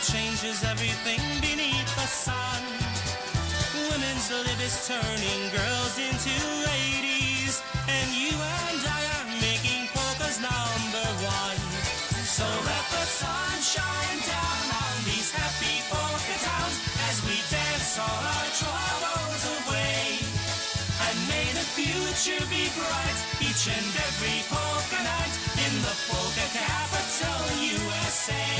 changes everything beneath the sun. Women's lib is turning girls into ladies, and you and I are making polka's number one. So let the sun shine down on these happy polka towns as we dance all our troubles away. And may the future be bright each and every polka night in the polka capital USA.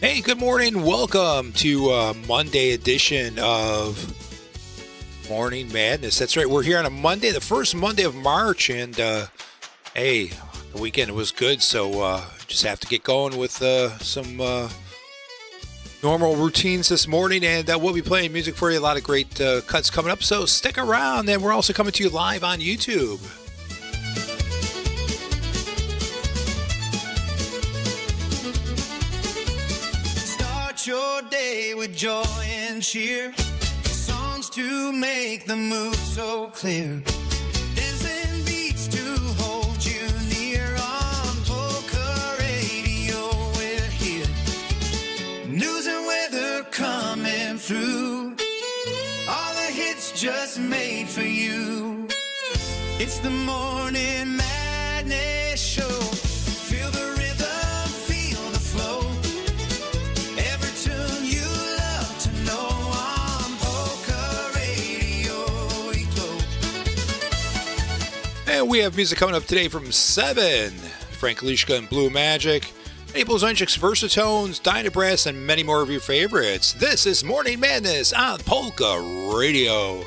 Hey, good morning. Welcome to Monday edition of Morning Madness. That's right. We're here on a Monday, the first Monday of March. And, hey, the weekend was good. So just have to get going with some normal routines this morning. And we'll be playing music for you. A lot of great cuts coming up. So stick around. And we're also coming to you live on YouTube. Your day with joy and cheer, songs to make the mood so clear, dancing beats to hold you near. On Polka Radio we're here, news and weather coming through, all the hits just made for you. It's the Morning Madness Show. Feel the rhythm, feel the flow. And we have music coming up today from 7. Frank Lishka and Blue Magic, Abel Zenchik's Versatones, Dynabrass, and many more of your favorites. This is Morning Madness on Polka Radio.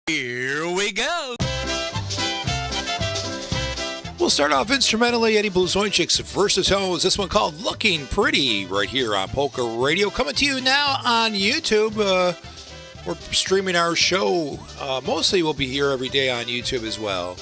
Here we go. We'll start off instrumentally, Eddie Blazonczyk's Versatones. This one called Looking Pretty, right here on Polka Radio. Coming to you now on YouTube. We're streaming our show. Mostly we'll be here every day on YouTube as well.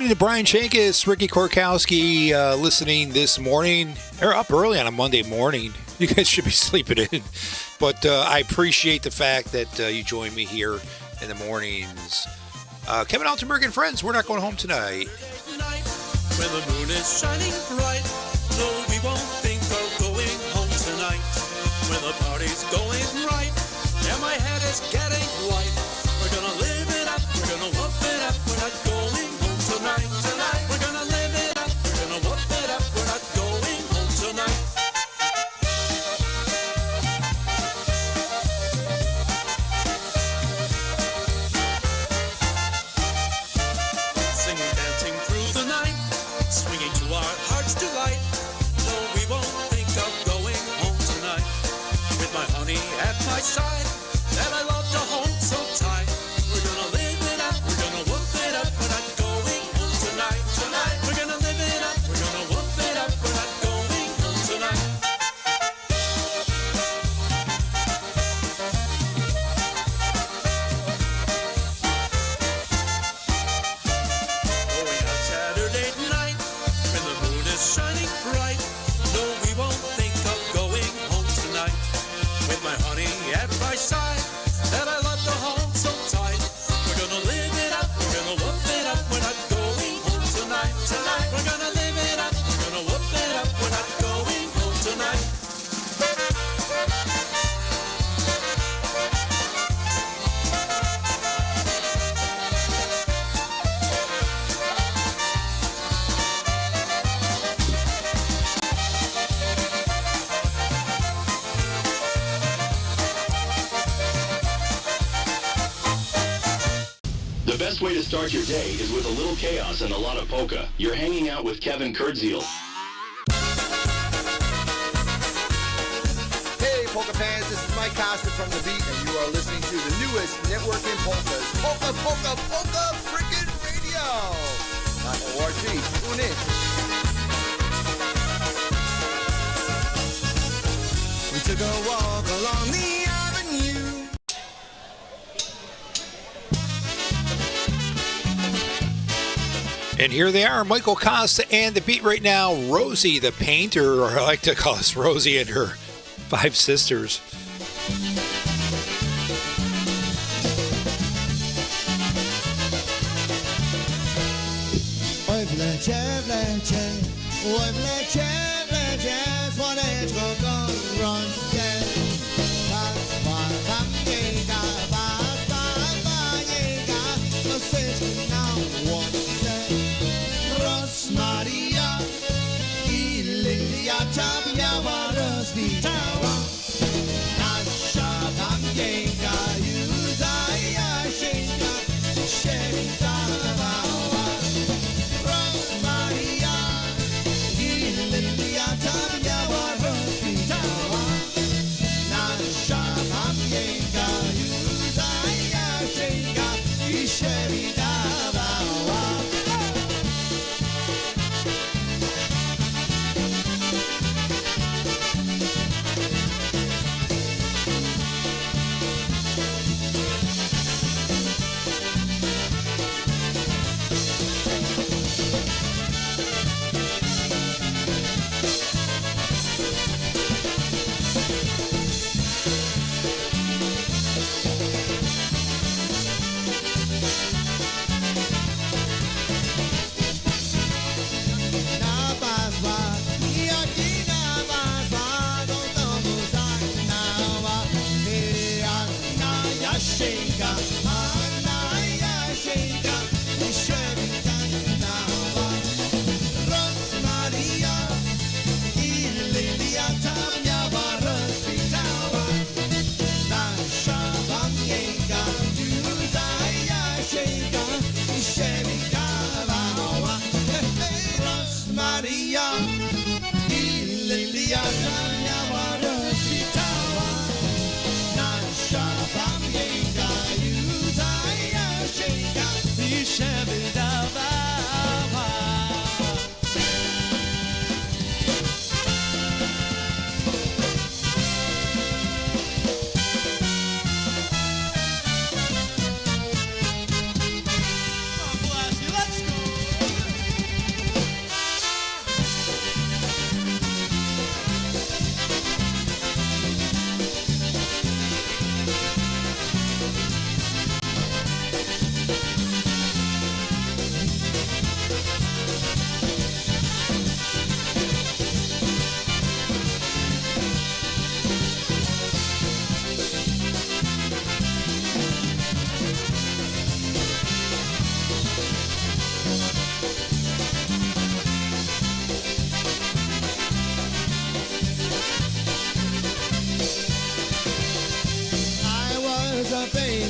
morning to Brian Chankis, Ricky Korkowski, listening this morning. They're up early on a Monday morning. You guys should be sleeping in. But I appreciate the fact that you join me here in the mornings. Kevin Altenberg and friends, we're not going home tonight. When the moon is shining bright, no, we won't think of going home tonight. When the party's going right, and my head is getting white, we're gonna live it up, we're gonna whoop it up, we're not going home tonight. We're gonna live it up, we're gonna whoop it up, we're not going home tonight. Singing, dancing through the night, swinging to our heart's delight. No, we won't think of going home tonight. With my honey at my side, that I love to hold so tight. We're gonna live it up, we're gonna whoop it up, we're not going home tonight. We're gonna live it up, we're gonna whoop it up, we're not going home tonight. Going out Saturday night, when the moon is shining bright. No, we won't think of going home tonight. With my honey at my side, that I love to hold so tight. We're gonna live it up, we're gonna whoop it up, we're not going home tonight. We're gonna live it up, we're gonna whoop it up, we're not going home tonight. The best way to start your day is with a little chaos and a lot of polka. You're hanging out with Kevin Kurdziel. Hey, polka fans, this is Mike Costa from The Beat, and you are listening to the newest network in polkas, Polka, Polka, Polka Frickin' Radio. .org. Tune in. We took a walk along the avenue. And here they are, Michael Costa and the beat right now, Rosie the painter, or I like to call us Rosie and her 5 sisters. Oj wlecie, oj wlecie, słoneczko gorące. Tam biega, biega, noseczki na łące. Rosmaria i lilia czarniała rozwitała. Nasza tam biega, Józa Jasieńka się witała. Rosmaria i lilia czarniała rozwitała. Nasza tam biega, Józa Jasieńka się witała.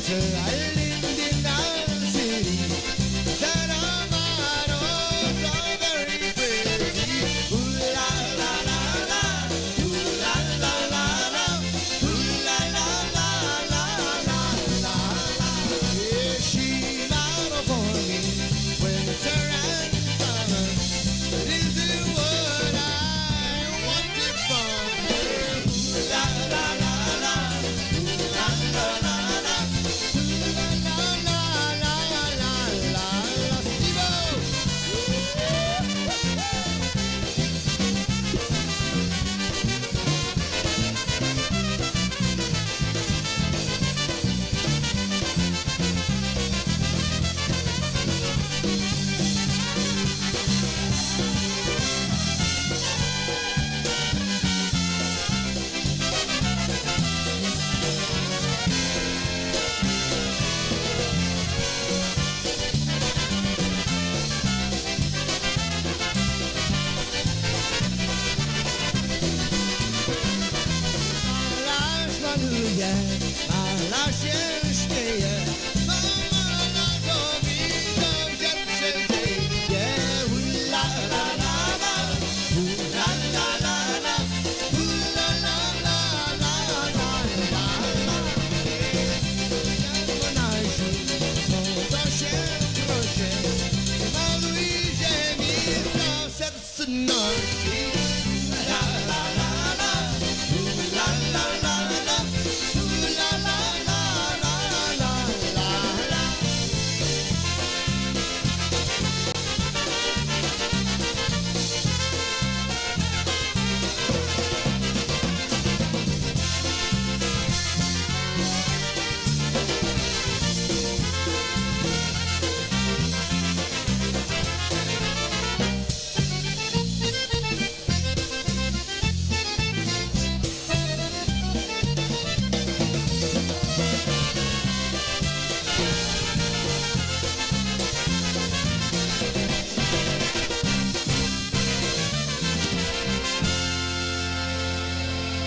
winter I lived in a city that all my doors are very pretty. Ooh la la la la, ooh la la la la, ooh la la la la la la la. Yeah, she bought for me winter and summer. This is what I wanted from her. Ooh la la la la, ooh la la la la, ooh la la la la la la. Steve-O!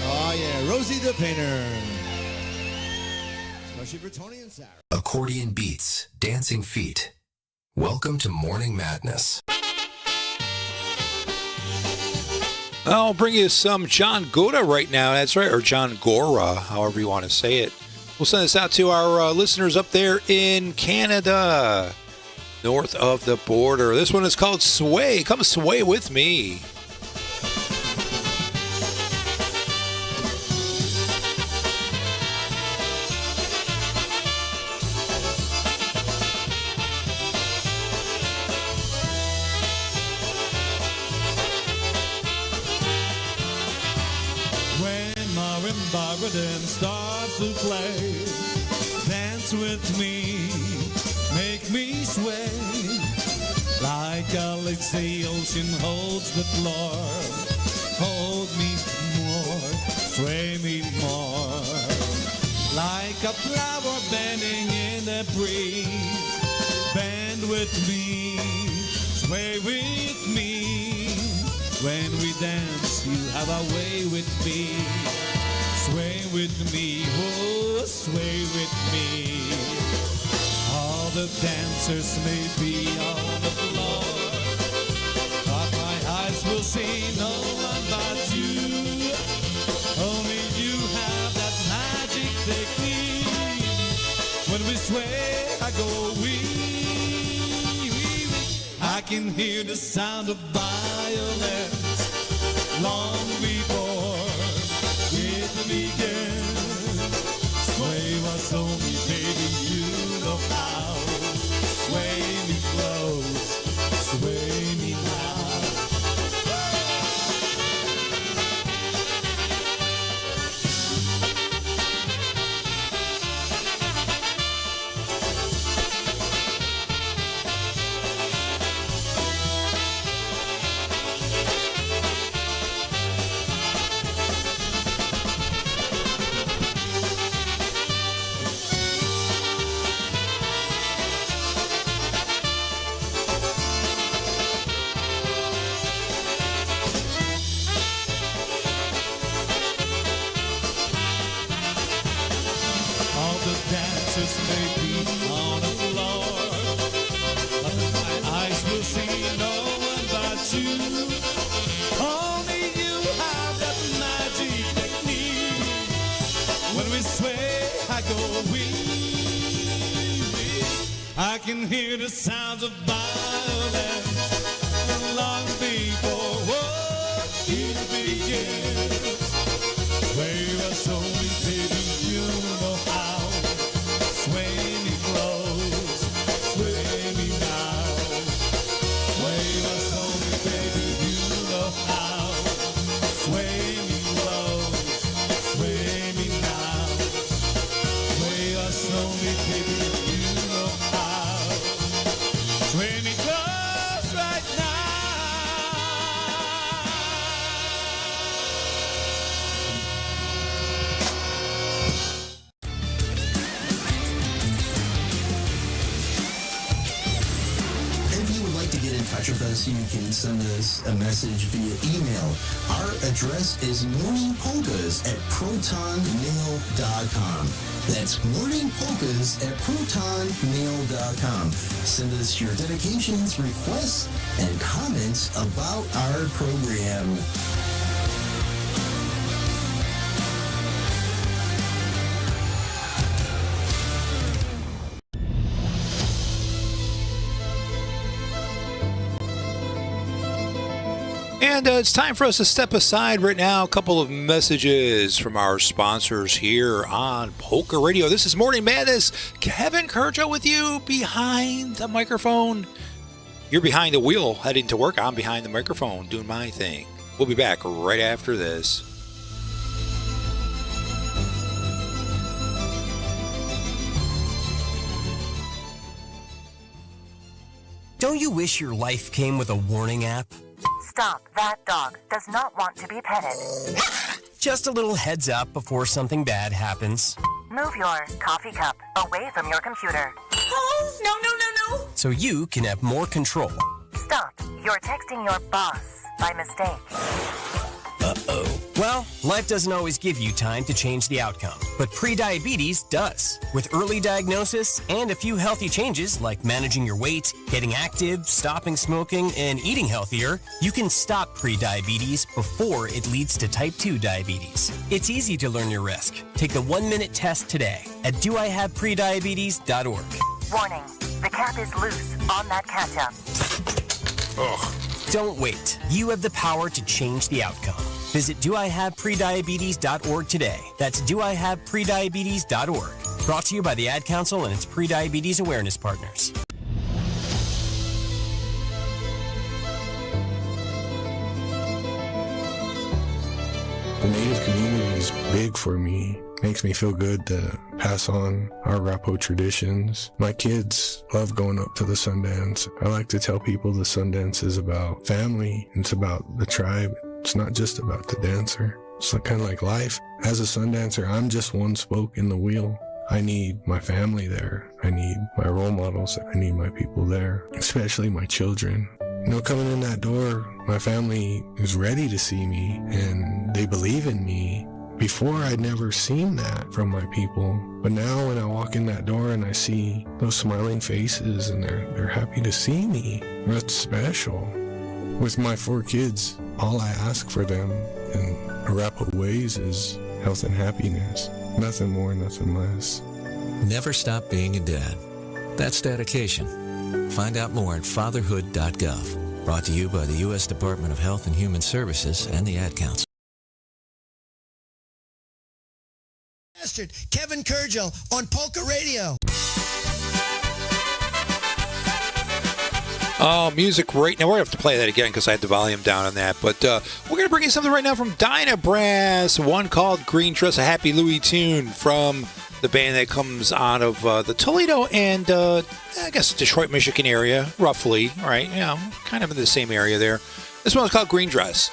Oh yeah, Rosie the Painter. Especially for Tony and Sarah. Accordion beats, dancing feet. Welcome to Morning Madness. I'll bring you some John Gora right now. That's right, or John Gora, however you want to say it. We'll send this out to our listeners up there in Canada, north of the border. This one is called Sway. Come sway with me. When marimba rhythm starts to play, dance with me, make me sway. Like a lazy ocean holds the floor, hold me more, sway me more. Like a flower bending in the breeze, bend with me, sway with me. When we dance, you have a way with me. Sway with me, oh, sway with me. All the dancers may be on the floor, but my eyes will see no one but you. Only you have that magic technique. When we sway, I go wee. I can hear the sound of violence long before it begins. Sway was only, baby, you know how. Sway me close, sway me now. course, you can send us a message via email. Our address is morningpolkas@protonmail.com. That's morningpolkas@protonmail.com. Send us your dedications, requests, and comments about our program. And it's time for us to step aside right now. A couple of messages from our sponsors here on Polka Radio. This is Morning Madness. Kevin Kurdziel with you behind the microphone. You're behind the wheel heading to work. I'm behind the microphone doing my thing. We'll be back right after this. Don't you wish your life came with a warning app? Stop. That dog does not want to be petted. Just a little heads up before something bad happens. Move your coffee cup away from your computer. Oh, no. So you can have more control. Stop. You're texting your boss by mistake. Uh-oh. Well, life doesn't always give you time to change the outcome, but prediabetes does. With early diagnosis and a few healthy changes like managing your weight, getting active, stopping smoking, and eating healthier, you can stop prediabetes before it leads to type 2 diabetes. It's easy to learn your risk. Take the 1-minute test today at doihaveprediabetes.org. Warning. The cap is loose on that ketchup. Ugh. Don't wait. You have the power to change the outcome. Visit doihaveprediabetes.org today. That's doihaveprediabetes.org. Brought to you by the Ad Council and its prediabetes awareness partners. The Native community is big for me. Makes me feel good to pass on our Rapo traditions. My kids love going up to the Sundance. I like to tell people the Sundance is about family. It's about the tribe. It's not just about the dancer. It's kind of like life. As a Sundancer, I'm just one spoke in the wheel. I need my family there. I need my role models. I need my people there, especially my children. You know, coming in that door, my family is ready to see me and they believe in me. Before, I'd never seen that from my people. But now when I walk in that door and I see those smiling faces and they're happy to see me, that's special. With my 4 kids, all I ask for them in Arapaho ways is health and happiness. Nothing more, nothing less. Never stop being a dad. That's dedication. Find out more at fatherhood.gov. Brought to you by the U.S. Department of Health and Human Services and the Ad Council. Kevin Kurdziel on Polka Radio. Oh, music right now. We're going to have to play that again because I had the volume down on that. But we're going to bring you something right now from Dyna Brass, one called Green Dress, a Happy Louie tune from the band that comes out of the Toledo and, I guess, Detroit, Michigan area, roughly, right? You know, kind of in the same area there. This one's called Green Dress.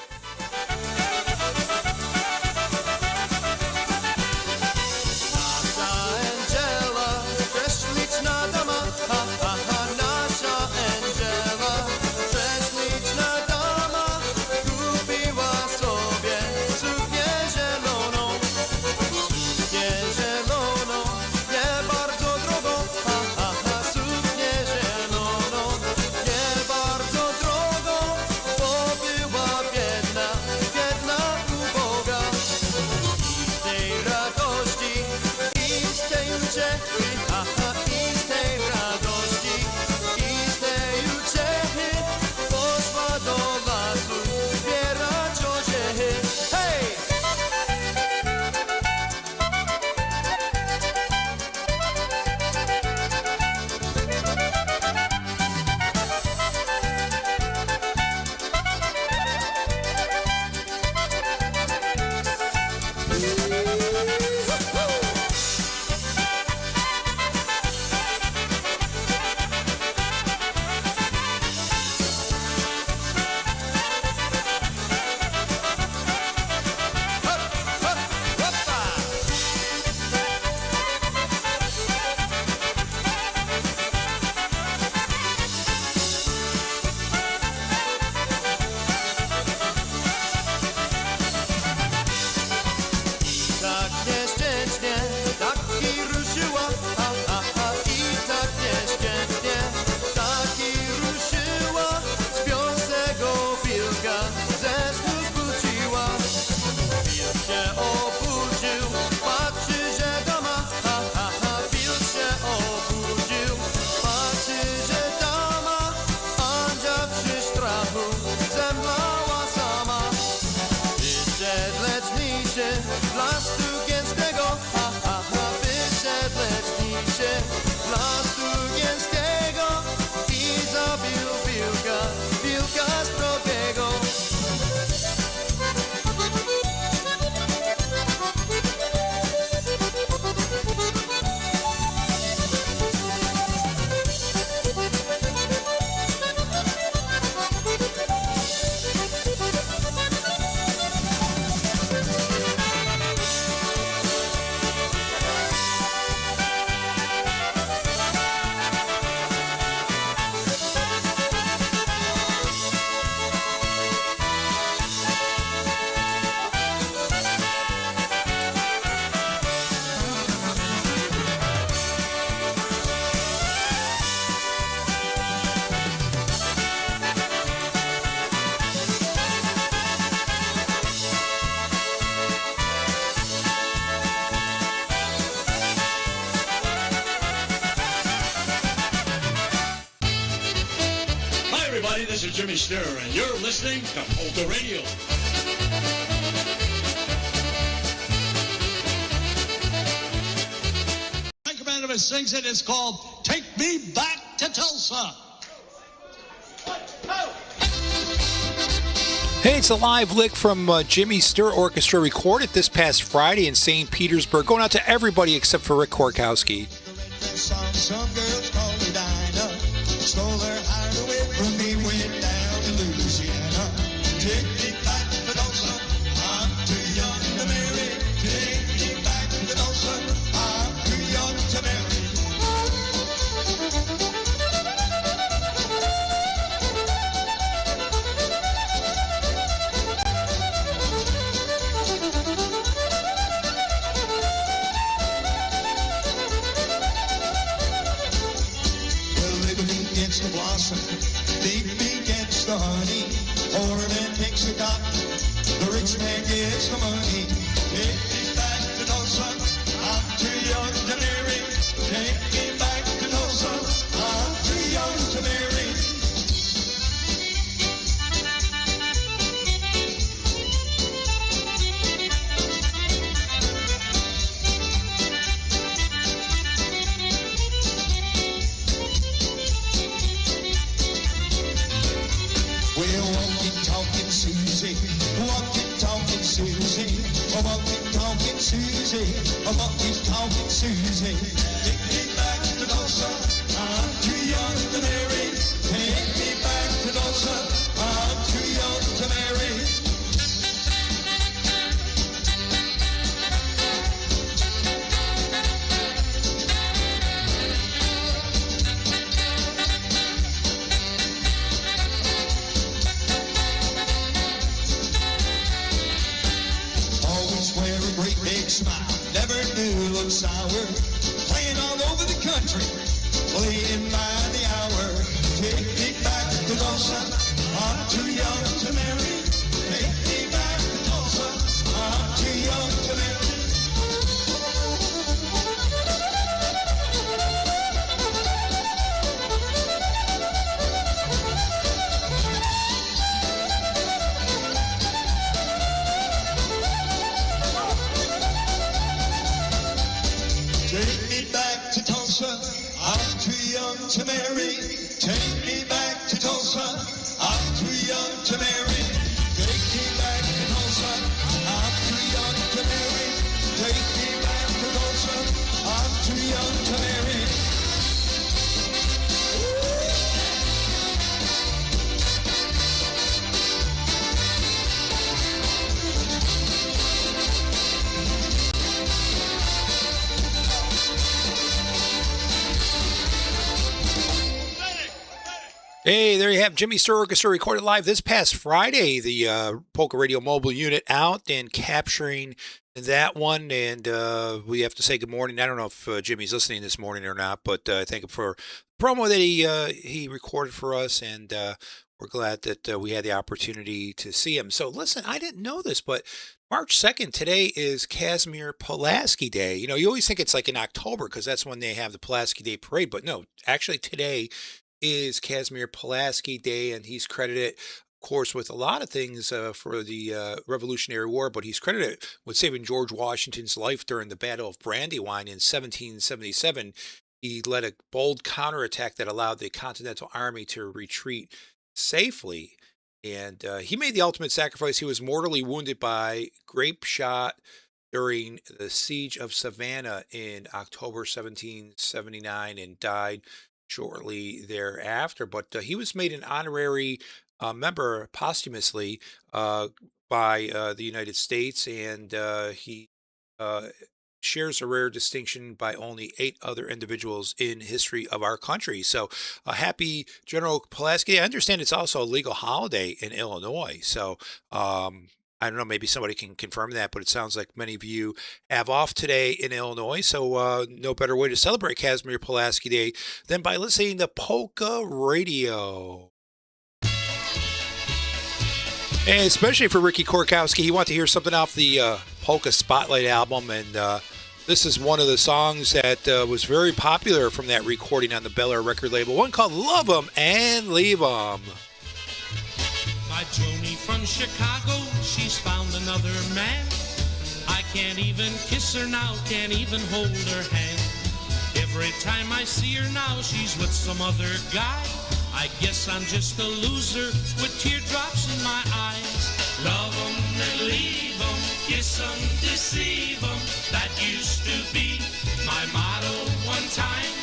fishing, lost against the go. Ha ha ha, fishing, let's fishing, lost against the go. He's a Bilgas Protego. Hi, everybody. This is Jimmy Stir, and you're listening to Polka Radio. Frank Emanovich sings it. It's called Take Me Back to Tulsa. Hey, it's a live lick from Jimmy Stir Orchestra, recorded this past Friday in St. Petersburg. Going out to everybody except for Rick Korkowski. Some girls call me Dinah. Stole her heart away from me, went down to Louisiana. Take me back to Tulsa. I'm too young to marry. Take me back to Tulsa. I'm too young to marry. The blossom, deep against the honey. Poor man takes the cotton, the rich man gets the money. Take me back to Tulsa, I'm too young to marry. Take me back to Tulsa, I'm too young to marry. Susie, walking, talking Susie, a monkey's talking Susie. Take me back to Tulsa, I'm too young to marry. Take me back to Tulsa, I'm too young to marry. Never knew look sour, playing all over the country, playing by the hour. Take me back to Tulsa, I'm too young to marry. Take me back to Tulsa, I'm too young to marry. Take me back to Tulsa, I'm too young to marry. Take me back to Tulsa, I'm too young to marry. Take me back to Tulsa, I'm too young to marry. Take me back to Tulsa, I'm too young to marry. Hey, there you have Jimmy Stir Orchestra recorded live this past Friday. The Polka Radio mobile unit out and capturing that one. And we have to say good morning. I don't know if Jimmy's listening this morning or not, but thank him for the promo that he recorded for us. And we're glad that we had the opportunity to see him. So listen, I didn't know this, but March 2nd, today is Casimir Pulaski Day. You know, you always think it's like in October because that's when they have the Pulaski Day parade. But no, actually today is Casimir Pulaski Day, and he's credited course, with a lot of things for the Revolutionary War, but he's credited with saving George Washington's life during the Battle of Brandywine in 1777. He led a bold counterattack that allowed the Continental Army to retreat safely. And he made the ultimate sacrifice. He was mortally wounded by grape shot during the siege of Savannah in October 1779 and died shortly thereafter. But he was made an honorary member posthumously by the United States, and he uh, shares a rare distinction by only 8 other individuals in history of our country. So, happy General Pulaski. I understand it's also a legal holiday in Illinois. So, I don't know, maybe somebody can confirm that, but it sounds like many of you have off today in Illinois. So, no better way to celebrate Casimir Pulaski Day than by listening to Polka Radio. And especially for Ricky Korkowski, he wanted to hear something off the Polka Spotlight album, and this is one of the songs that was very popular from that recording on the Bel Air record label, one called Love 'Em and Leave 'Em. My Joni from Chicago, she's found another man. I can't even kiss her now, can't even hold her hand. Every time I see her now, she's with some other guy. I guess I'm just a loser with teardrops in my eyes. Love 'em and leave 'em, kiss 'em, deceive 'em. That used to be my motto one time.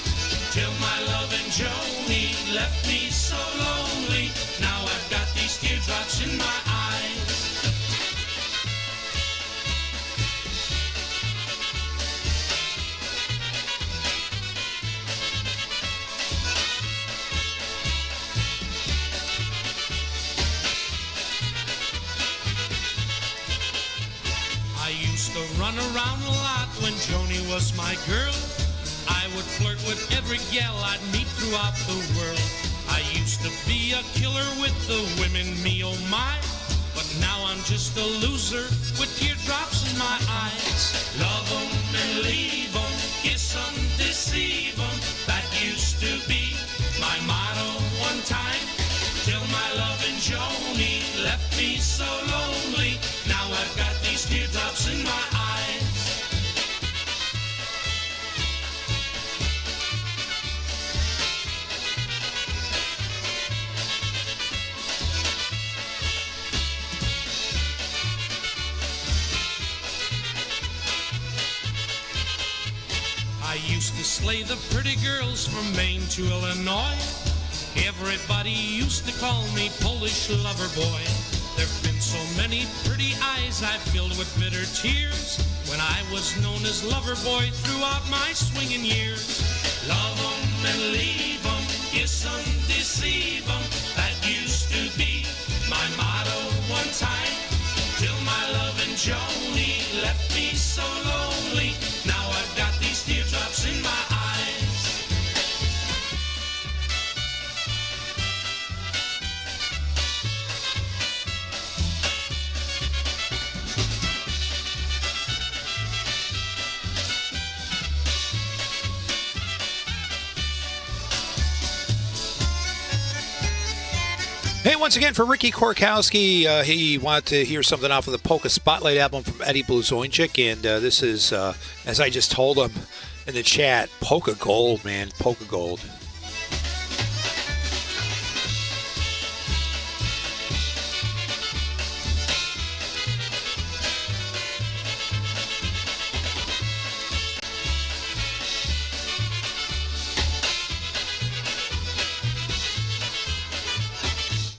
Till my loving Joni left me so lonely. Now I've got these teardrops in my eyes. I used to run around a lot when Joni was my girl. I would flirt with every gal I'd meet throughout the world. I used to be a killer with the women, me oh my. But now I'm just a loser with teardrops in my eyes. Love 'em and leave 'em, kiss 'em, deceive 'em. That used to be my motto one time. Till my loving Joni left me so lonely. Now I've got these teardrops in my eyes. I used to slay the pretty girls from Maine to Illinois. Everybody used to call me Polish lover boy. There've been so many pretty eyes I filled with bitter tears when I was known as lover boy throughout my swinging years. Love 'em and leave 'em, kiss 'em, deceive 'em. That used to be my motto one time. Till my loving Joni left me so lonely. Now I've got these teardrops in my eyes. Hey, once again, for Ricky Korkowski, he wanted to hear something off of the Polka Spotlight album from Eddie Blazonczyk, and this is, as I just told him in the chat, Polka Gold, man, Polka Gold.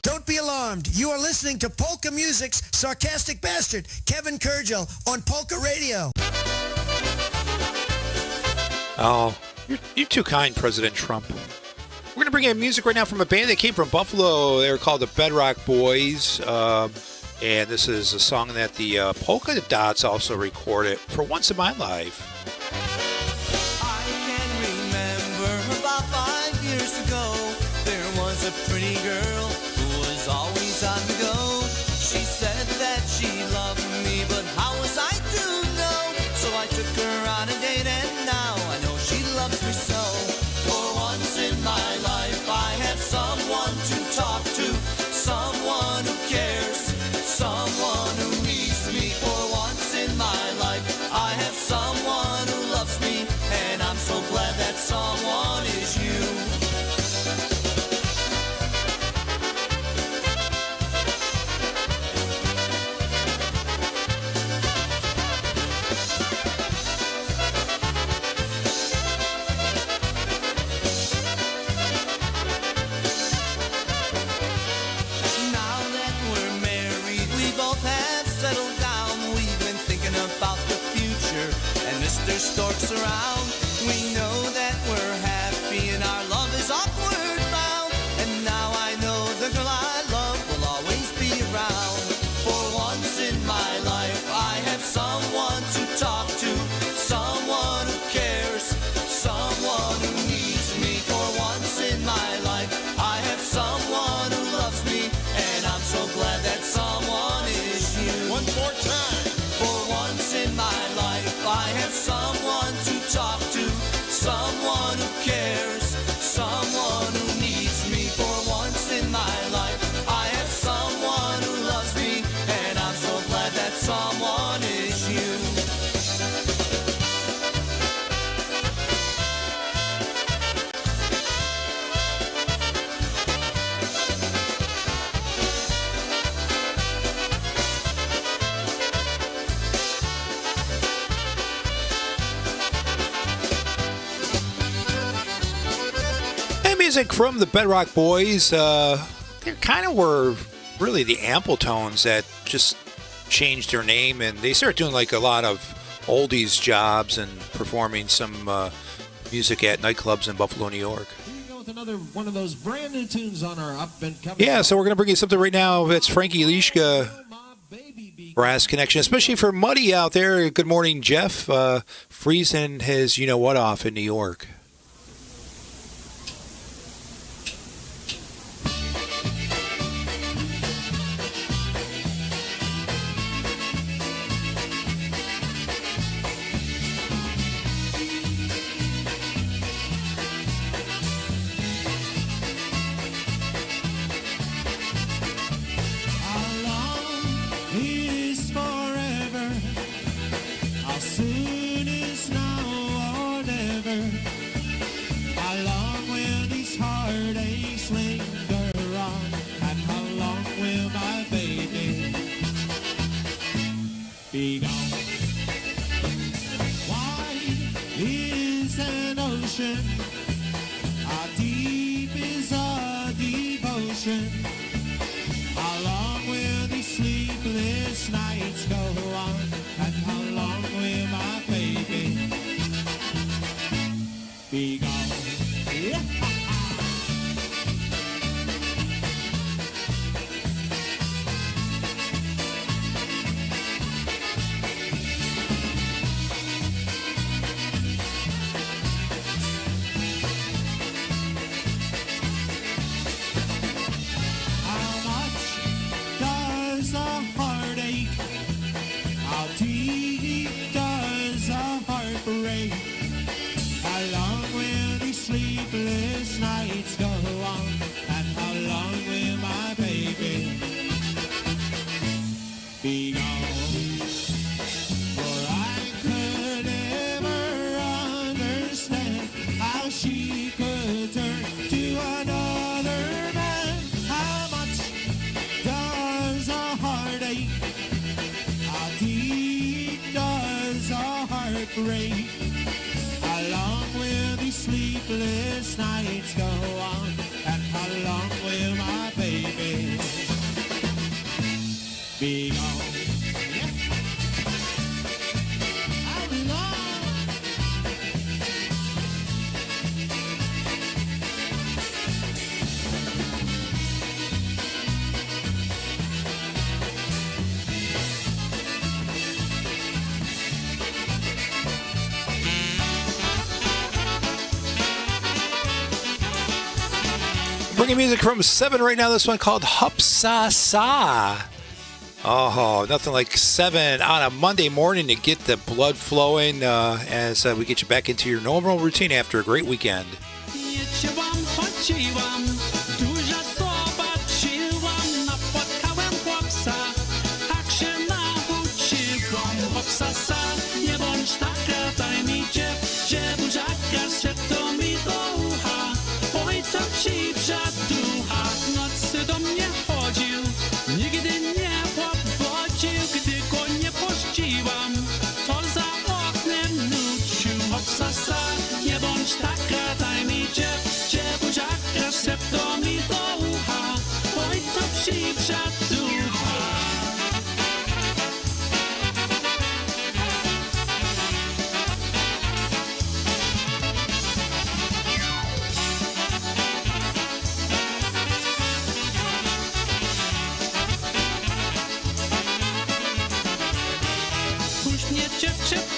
Don't be alarmed. You are listening to Polka Music's sarcastic bastard, Kevin Kurdziel, on Polka Radio. Oh, you're too kind, President Trump. We're going to bring in music right now from a band that came from Buffalo. They're called the Bedrock Boys. And this is a song that the Polka Dots also recorded, For Once in My Life. I can remember about 5 years ago, there was a pretty girl who was always on the go. She said that she loved me, but how was I to know? So I took her on a date and now I know she loves me so. For once in my life I had someone to talk to, someone who storks around. We know that we're happy and our love is awkward bound. And now I know the girl I love will always be around. For once in my life I have someone to talk to, someone who cares, someone who needs me. For once in my life I have someone who loves me, and I'm so glad that someone is you. One more time. For once in my life I have someone to talk to, someone who cares, someone who needs me. For once in my life I have someone who loves me, and I'm so glad that someone is you. And music from the Bedrock Boys. They kind of were really the Ampletones that just changed their name, and they started doing like a lot of oldies jobs and performing some music at nightclubs in Buffalo, New York. Here we go with another one of those brand new tunes on our up and coming. Yeah, so we're going to bring you something right now. It's Frankie Lishka Brass Connection, especially for Muddy out there. Good morning, Jeff. Freezing his you-know-what off in New York. How long is forever? How soon is now or never? How long will these heartaches linger on? And how long will my baby be gone? Wide is an ocean, how deep is our devotion? How long will these sleepless nights go on? And how long will my baby be gone? Yeah. How much does a heartache? How deep does a heart break? How long will these sleepless nights go on? And how long will my baby be gone? For I could never understand how she could turn to another man. How much does a heartache? How deep does a heart break? How long will these sleepless nights go on? And how long will my baby be gone? How long? Bringing music from 7 right now. This one called Hupsa Sa. Oh, nothing like 7 on a Monday morning to get the blood flowing as we get you back into your normal routine after a great weekend. Jeciłam, chodziłam, dużo zobaczyłam, napotkałem chłopca, tak się nauczyłam. Hopsasa, nie bądź taka, daj mi dziewuszaka, szepto mi do ucha, oj to ci ducha. W nocy do mnie chodził, nigdy nie podwodził, gdy go nie puściłam, to za oknem nucił. Hopsasa, nie bądź taka, daj mi dziewuszaka, szepto mi do ucha, oj to ci ducha. puść mnie,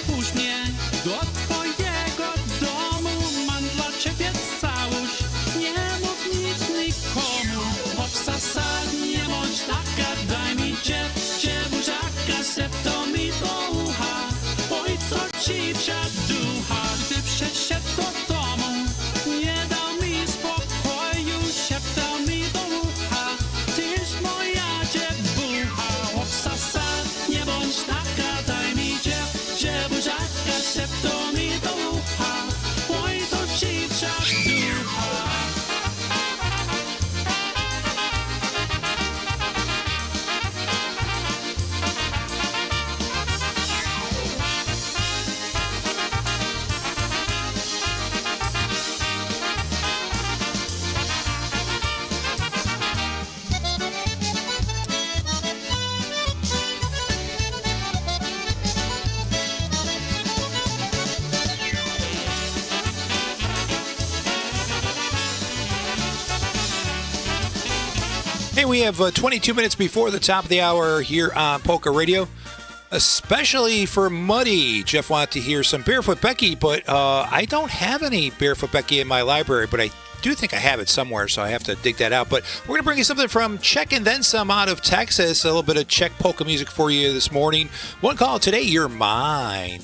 puść mnie do twojego domu. Mam dla ciebie całość, nie mów nic nikomu. Obsasa, nie bądź taka, daj mi buziaka, septo mi do ucha. Oj, co ci ducha, gdy przeszedł do domu, nie dał mi spokoju, szeptał mi do ucha. Tyś moja dziewucha, obsasa, nie bądź taka, daj mi buziaka, septo mi do ucha. Oj, to ci ducha. Hey, we have 22 minutes before the top of the hour here on Polka Radio, especially for Muddy. Jeff wanted to hear some Barefoot Becky, but I don't have any Barefoot Becky in my library, but I do think I have it somewhere, so I have to dig that out. But we're going to bring you something from Czech and then some out of Texas, a little bit of Czech polka music for you this morning. One call today, You're Mine.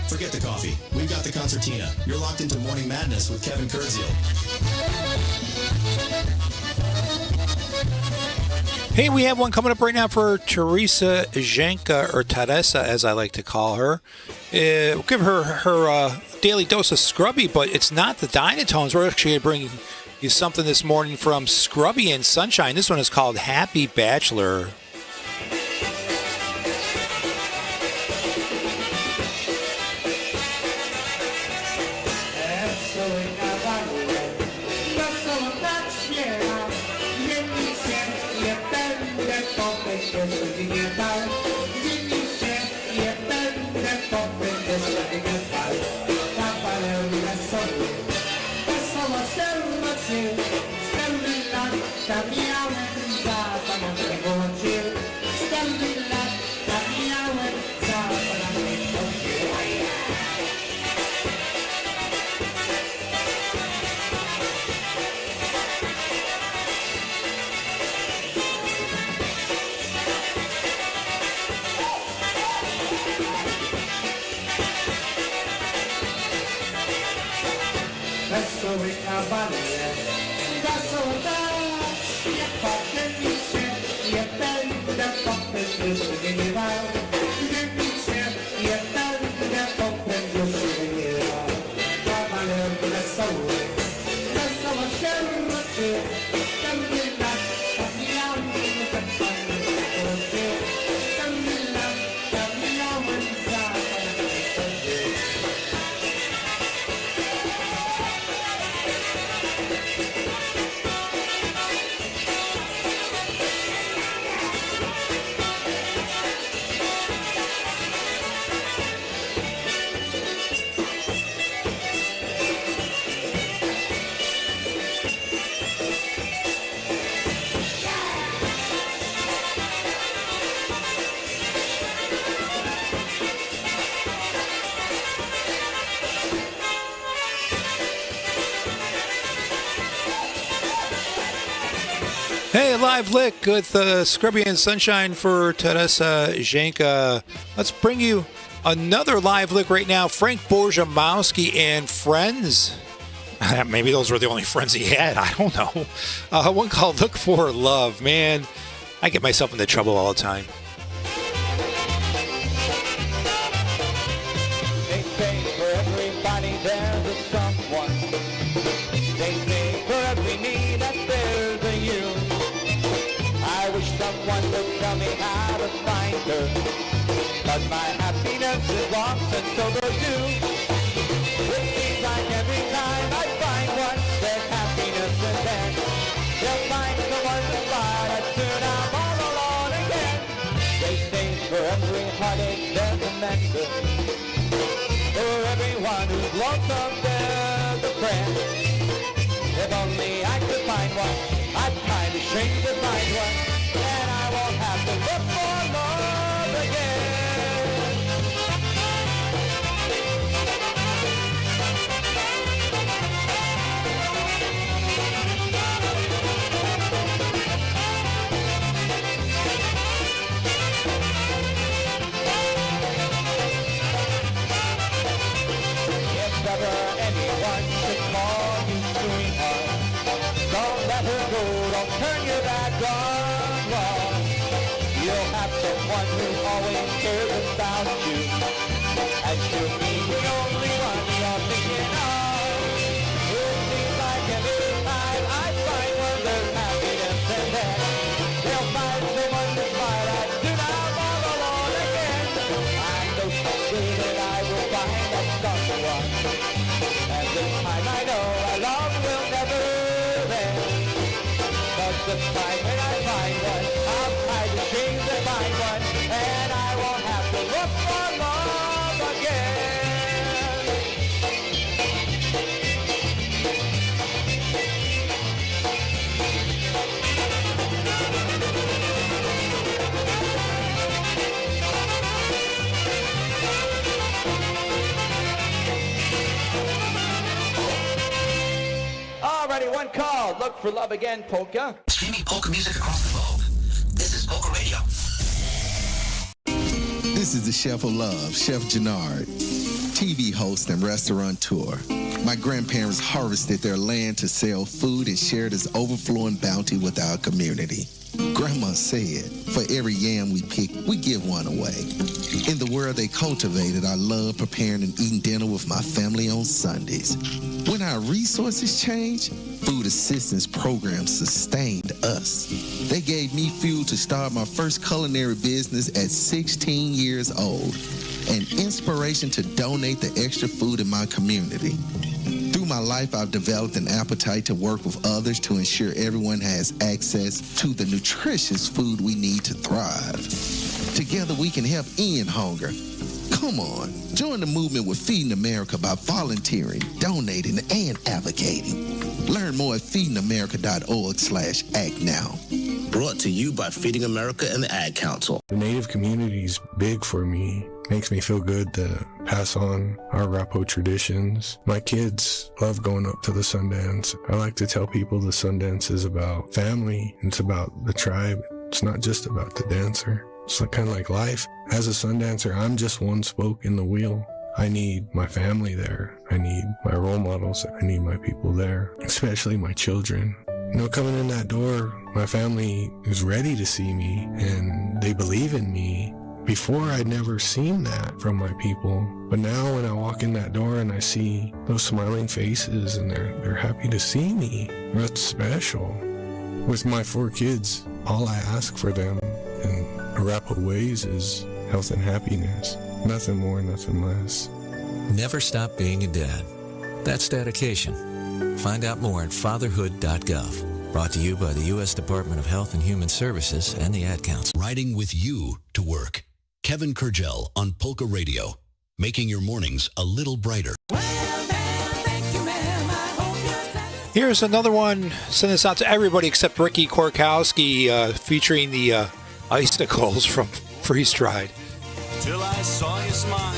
Forget the coffee. We've got the concertina. You're locked into Morning Madness with Kevin Kurdziel. Hey, we have one coming up right now for Teresa Zhenka, or Teresa, as I like to call her. We'll give her her daily dose of Scrubby, but it's not the Dynatones. We're actually bringing you something this morning from Scrubby and Sunshine. This one is called Happy Bachelor. Wesoło tak śpiewa, nie mi się nie będę popyszny. Hey, live lick with Scrubby and Sunshine for Teresa Zhenka. Let's bring you another live lick right now. Frank Borzomowski and Friends. Maybe those were the only friends he had. I don't know. One called Look for Love. Man, I get myself into trouble all the time. They say for everybody there's a someone. They say for every need that there's a you. I wish someone would tell me how to find her, 'cause my happiness is lost and so goes you. It seems like every time I find one, there's happiness in them. They'll find someone to find, and soon I'm all alone again. They say for every heartache there's a mender. For everyone who's lonesome there's a friend. If only I could find one, I'd kind of shrink to find one, and I won't have to look for love again. If ever anyone should call you sweetheart, don't let her go, don't turn your back on love. You'll have someone who always cares about you, and she'll be the only one you're thinking of. It seems like every time I find one, there's happiness in them. They'll find someone to smile at, soon I'm all alone again. I know someday that I will find that someone, and this time I know our love will never end. But this time when I find one, I'll try to change to find one, and I won't have to look for love again. Alrighty, one call. Look for love again, polka. Streaming polka music across the globe. This is Polka Radio. This is the Chef of Love, Chef Jannard, TV host and restaurateur. My grandparents harvested their land to sell food and share this overflowing bounty with our community. Grandma said, for every yam we pick, we give one away. In the world they cultivated, I love preparing and eating dinner with my family on Sundays. When our resources changed, food assistance programs sustained us. They gave me fuel to start my first culinary business at 16 years old, and inspiration to donate the extra food in my community. Through my life, I've developed an appetite to work with others to ensure everyone has access to the nutritious food we need to thrive. Together, we can help end hunger. Come on, join the movement with Feeding America by volunteering, donating, and advocating. Learn more at feedingamerica.org/act now. Brought to you by Feeding America and the Ad Council. The Native community's big for me. Makes me feel good to pass on our Rapo traditions. My kids love going up to the Sundance. I like to tell people the Sundance is about family. It's about the tribe. It's not just about the dancer. It's kind of like life. As a Sundancer, I'm just one spoke in the wheel. I need my family there. I need my role models. I need my people there, especially my children. You know, coming in that door, my family is ready to see me and they believe in me. Before, I'd never seen that from my people. But now when I walk in that door and I see those smiling faces and they're happy to see me, that's special. With my 4 kids, all I ask for them in Arapaho ways is health and happiness. Nothing more, nothing less. Never stop being a dad. That's dedication. Find out more at fatherhood.gov. Brought to you by the U.S. Department of Health and Human Services and the Ad Council. Riding with you to work. Kevin Kurdziel on Polka Radio, making your mornings a little brighter. Here's another one. Send this out to everybody except Ricky Korkowski, featuring the icicles from Freeze Dried. Till I saw you smile,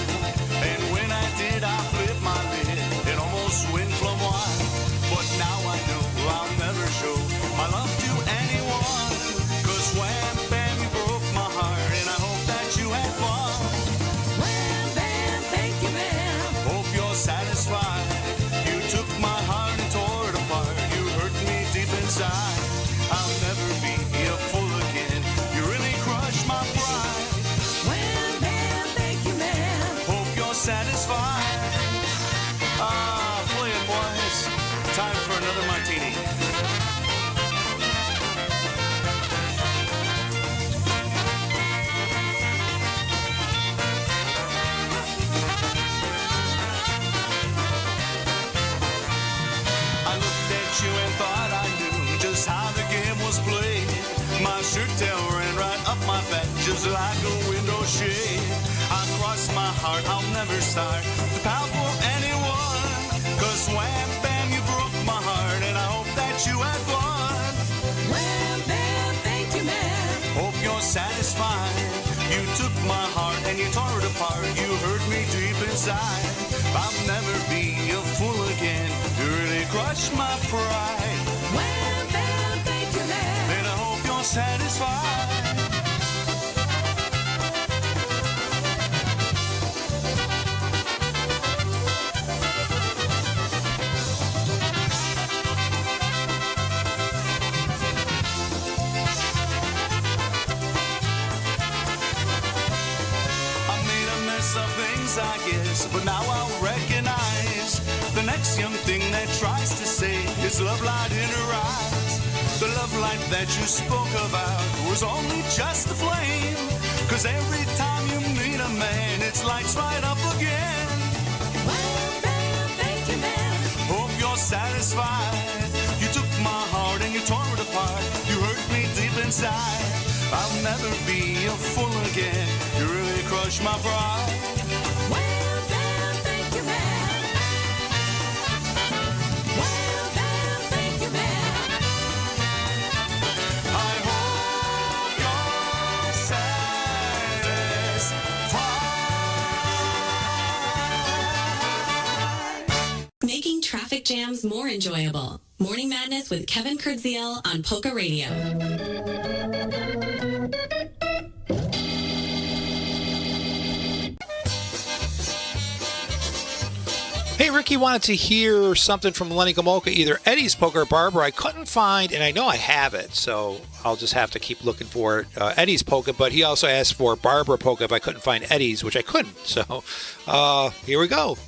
and when I did, I flipped my lid. It almost went from wine, but now I know I'll never show my love to anyone. 'Cause wham, bam, you broke my heart, and I hope that you had fun. Wham, bam, thank you, ma'am. Hope you're satisfied. You took my heart and tore it apart. You hurt me deep inside. I'll never be a fool again. You really crushed my pride. Satisfied. Play it, boys. Time for another martini. I looked at you and thought I knew just how the game was played. My shirt tail ran right up my back just like a window shade. I crossed my heart, I'll never start to pout for anyone. 'Cause wham, bam, you broke my heart, and I hope that you had fun. Wham, bam, thank you, man. Hope you're satisfied. You took my heart and you tore it apart. You hurt me deep inside. I'll never be a fool again. You really crushed my pride. Wham, bam, thank you, man. And I hope you're satisfied. I guess, but now I'll recognize the next young thing that tries to say is love light in her eyes. The love light that you spoke about was only just a flame. 'Cause every time you meet a man, it's lights right up again. Well, bam, thank you, man. Hope you're satisfied. You took my heart and you tore it apart. You hurt me deep inside. I'll never be a fool again. You really crushed my pride. Making traffic jams more enjoyable. Morning Madness with Kevin Kurdziel on Polka Radio. Hey, Ricky wanted to hear something from Lenny Gomolka, either Eddie's Polka or Barbara. I couldn't find, and I know I have it, so I'll just have to keep looking for it. Eddie's Polka, but he also asked for Barbara Polka if I couldn't find Eddie's, which I couldn't. So here we go.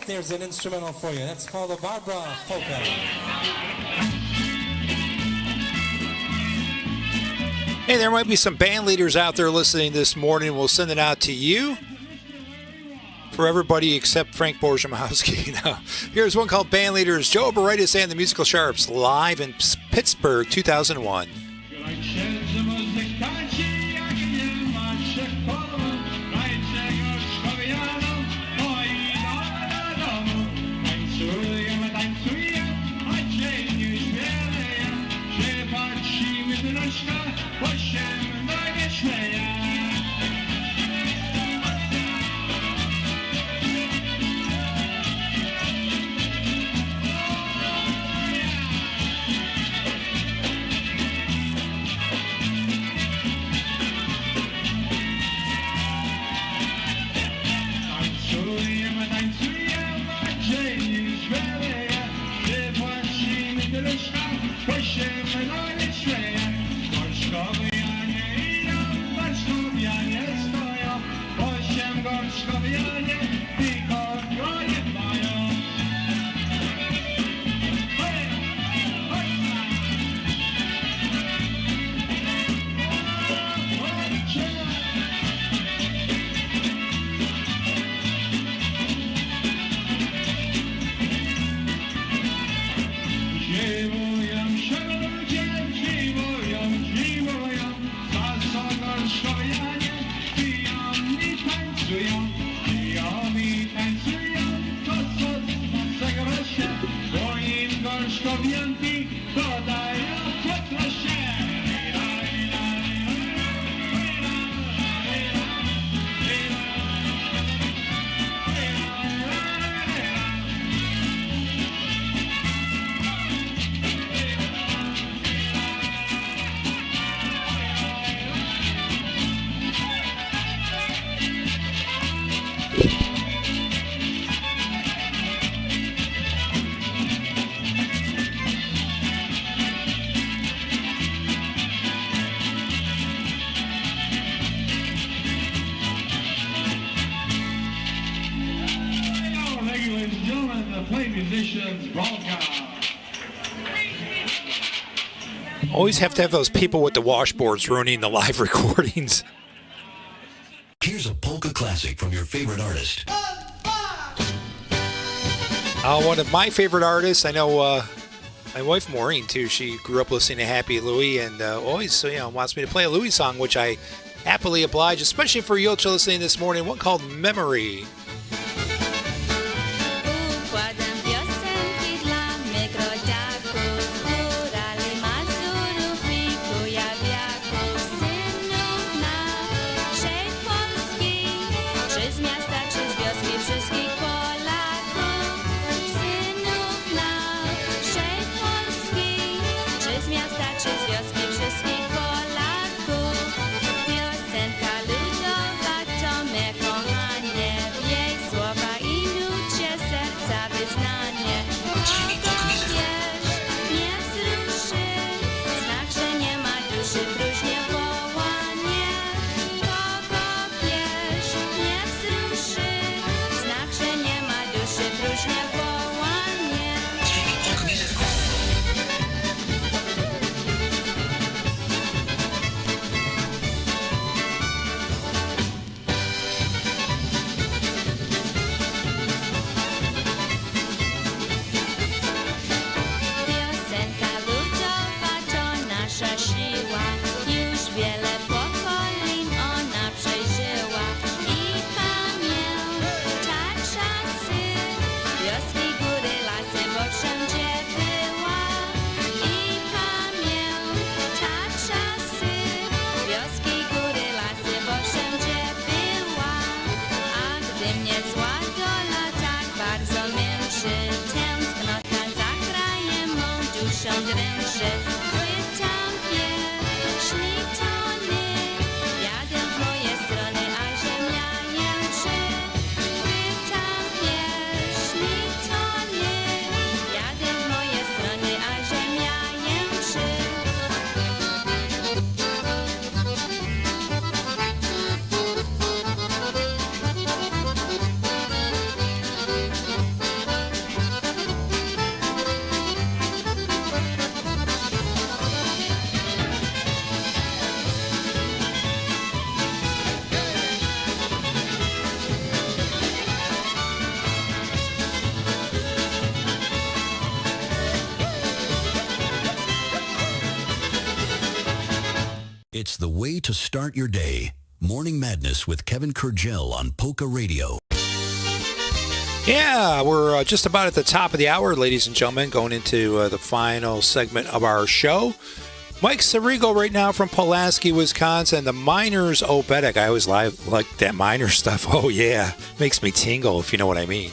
there's an instrumental for you. That's called a Barbara Polka. Hey, there might be some band leaders out there listening this morning. We'll send it out to you. For everybody except Frank Borzymowski. Now, here's one called Band Leaders, Joe Baritis and the Musical Sharps, live in Pittsburgh, 2001. Always have to have those people with the washboards ruining the live recordings. Here's a polka classic from your favorite artist. One of my favorite artists, I know my wife Maureen too, she grew up listening to Happy Louie and always wants me to play a Louie song, which I happily oblige, especially for Yulcha listening this morning, one called Memory. Piosenka ludowa to me kochanie wie. It's the way to start your day. Morning Madness with Kevin Kurdziel on Polka Radio. Yeah, we're just about at the top of the hour, ladies and gentlemen, going into the final segment of our show. Mike Sirigo right now from Pulaski, Wisconsin. The Miners Obedic. I always like that miner stuff. Oh, yeah. Makes me tingle, if you know what I mean.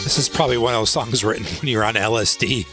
This is probably one of those songs written when you're on LSD.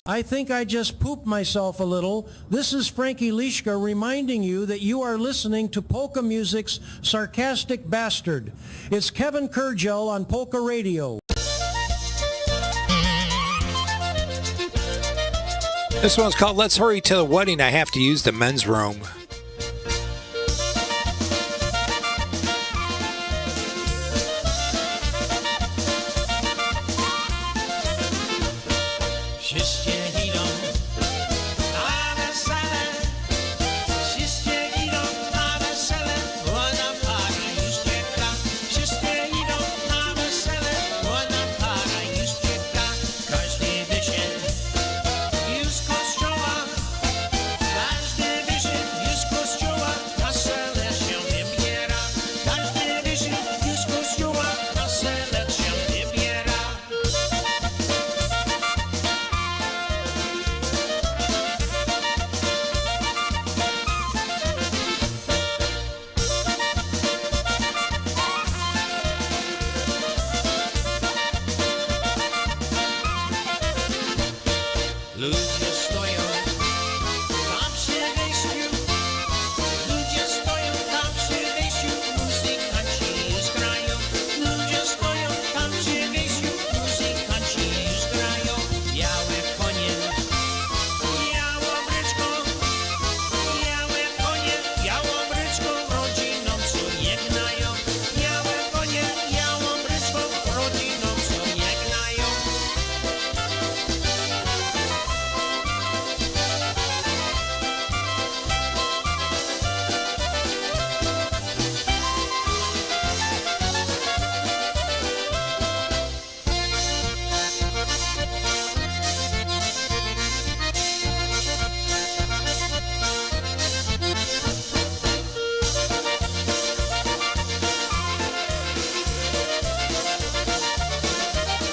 I think I just pooped myself a little. This is Frankie Lishka reminding you that you are listening to polka music's sarcastic bastard. It's Kevin Kurdziel on Polka Radio. This one's called Let's Hurry to the Wedding. I have to use the men's room. Już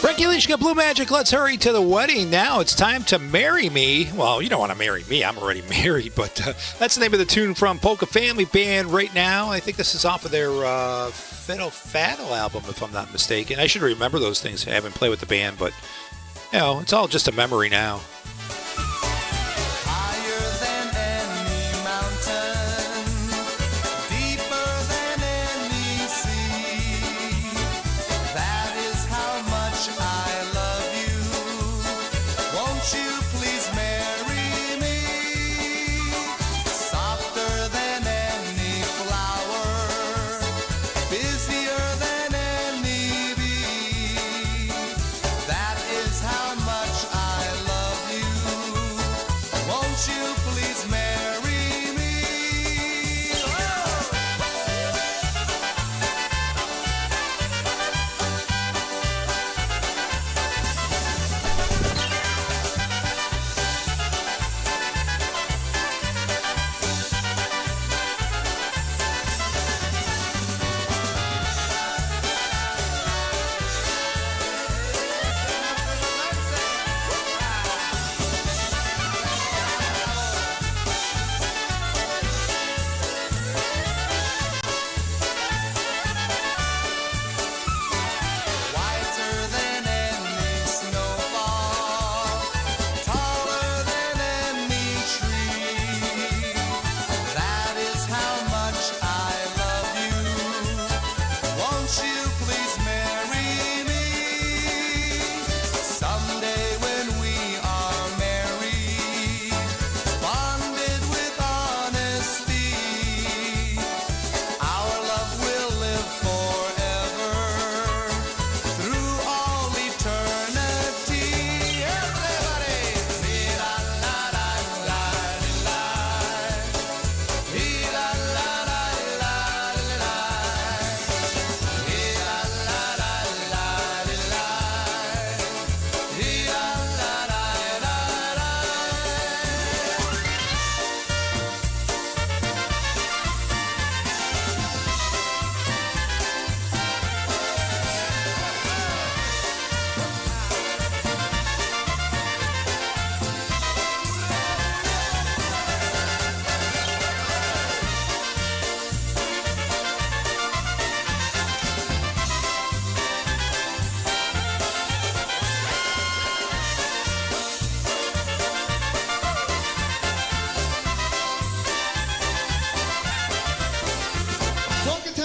Frankie Lishka, Blue Magic, let's hurry to the wedding now. It's time to marry me. Well, you don't want to marry me. I'm already married, but that's the name of the tune from Polka Family Band right now. I think this is off of their Fiddle Faddle album, if I'm not mistaken. I should remember those things. I haven't played with the band, but, you know, it's all just a memory now.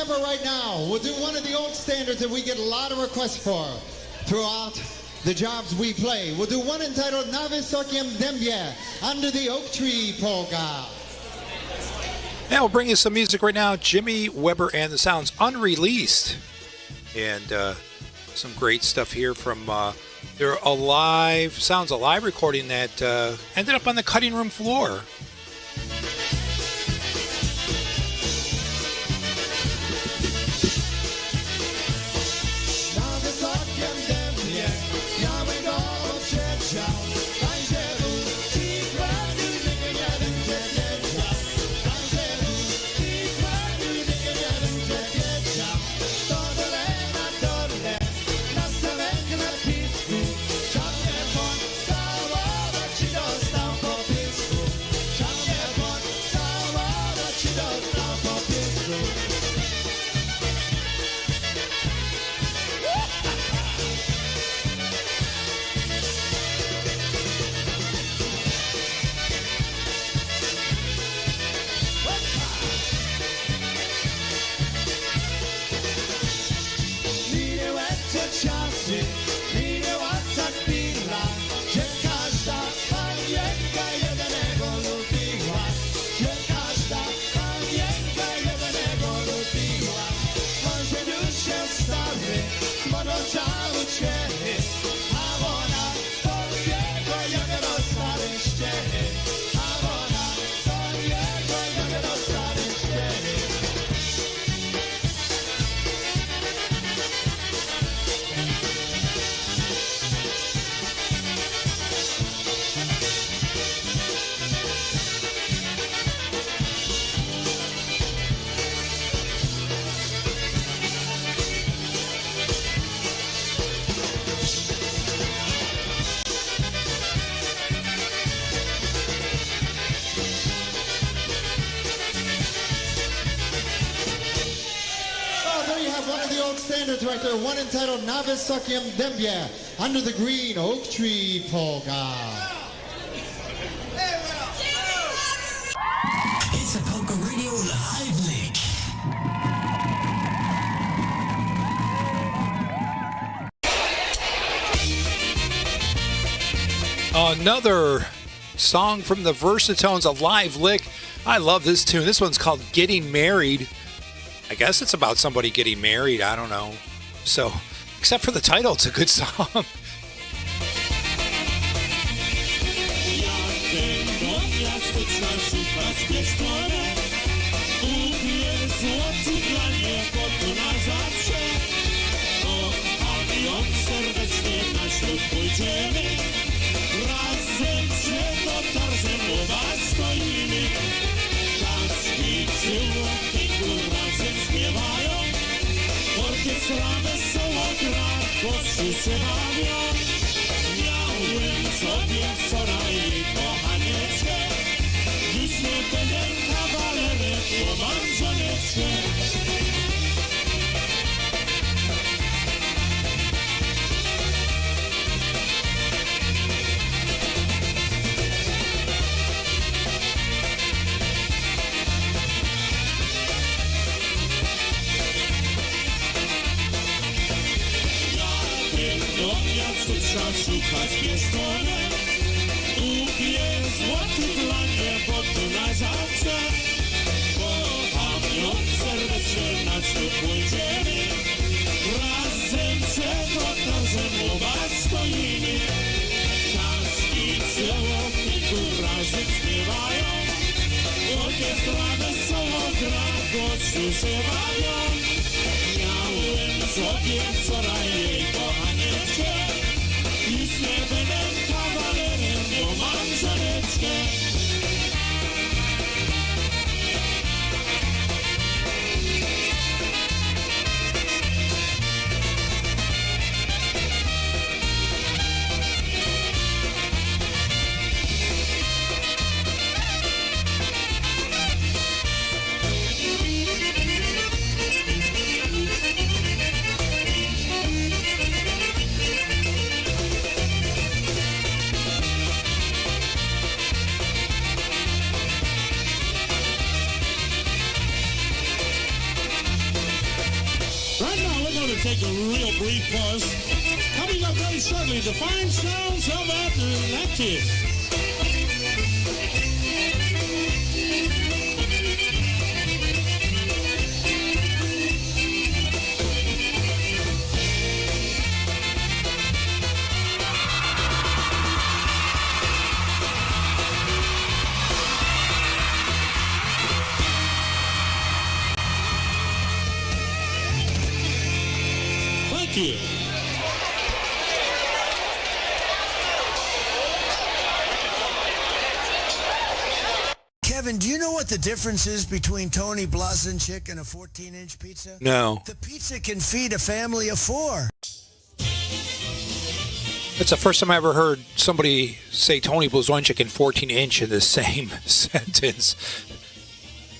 Right now, we'll do one of the old standards that we get a lot of requests for throughout the jobs we play. We'll do one entitled Nave Sokiem Dembie, Under the Oak Tree Polka. Now we'll bring you some music right now. Jimmy Weber and the Sounds, unreleased. And some great stuff here from their Sounds Alive recording that ended up on the cutting room floor. have one of the old standards right there, one entitled Novice Sakyam Dembia, Under the Green Oak Tree Polka. It's a Polka Radio Live Link. Another song from the Versatones, a live lick. I love this tune. This one's called Getting Married. I guess it's about somebody getting married. I don't know. So, except for the title, it's a good song. Razem się dotarłem, mowa stoimy. Kaczki, przyłopki, razem śpiewają. Orkiestra wesoło gra, gości się bawią. Miałem sobie wczoraj kochaneczkę. Dziś nie będę kawalerem, bo mam żoneczkę. Trzeba szukać piestonem. Kupię złoty dla mnie, bo tu na zawsze. Kocham ją serdecznie, na ślub pójdziemy. Razem przed ołtarzem mowa stoimy. Kaczki, przyłopniku razem śpiewają. Orkiestra wesoło gra, gościu się bawią. Miałem sobie wczoraj jej kochaneczkę. Już nie będę kawalerem, bo mam żoneczkę. Take a real brief pause. Coming up very shortly, the fine sounds of Atlantis. Thank you. Kevin, do you know what the difference is between Tony Blazonczyk and a 14-inch pizza? No. The pizza can feed a family of 4. It's the first time I ever heard somebody say Tony Blazonczyk and 14-inch in the same sentence.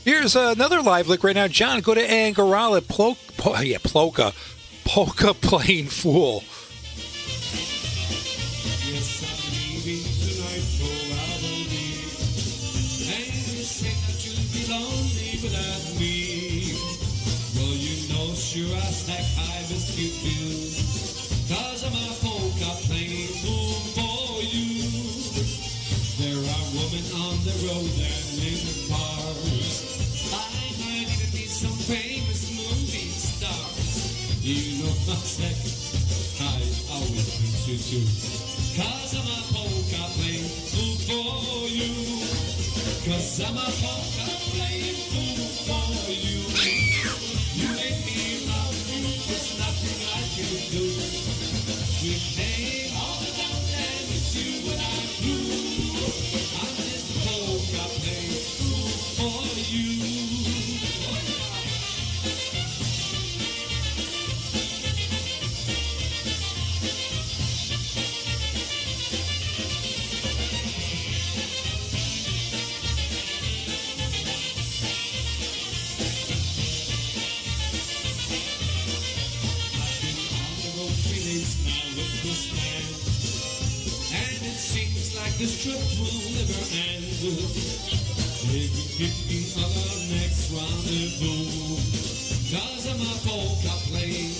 Here's another live lick right now. John, go to Angarala, Polka Playing Fool. Yes, I'm leaving tonight for Albany. And you say that you'll be lonely without me. Well, you know, sure as heck I miss you too. 'Cause I'm a polka playing fool for you. There are women on the road and in the cars. I might even be some famous movie stars. You know my sex, I always been to do. 'Cause I'm a polka playing fool for you. 'Cause I'm a polka playing fool for you. You make me love you, there's nothing I can do. We pay all the time and it's you and I do. I'm just a polka playing fool for you. this trip will never end. Maybe picking on our next rendezvous. Cause I'm a polka playing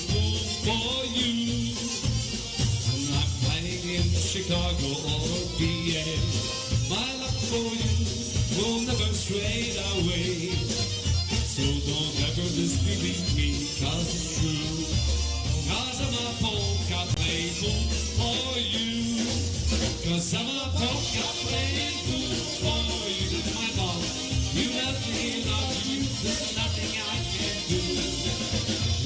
for you. And I'm playing in Chicago or PA. My love for you will never stray away. So don't ever disbelieve me, cause it's true. Cause I'm a polka playing for you. Cause I'm a polka playing for you. My love, you have me love you. There's nothing I can do.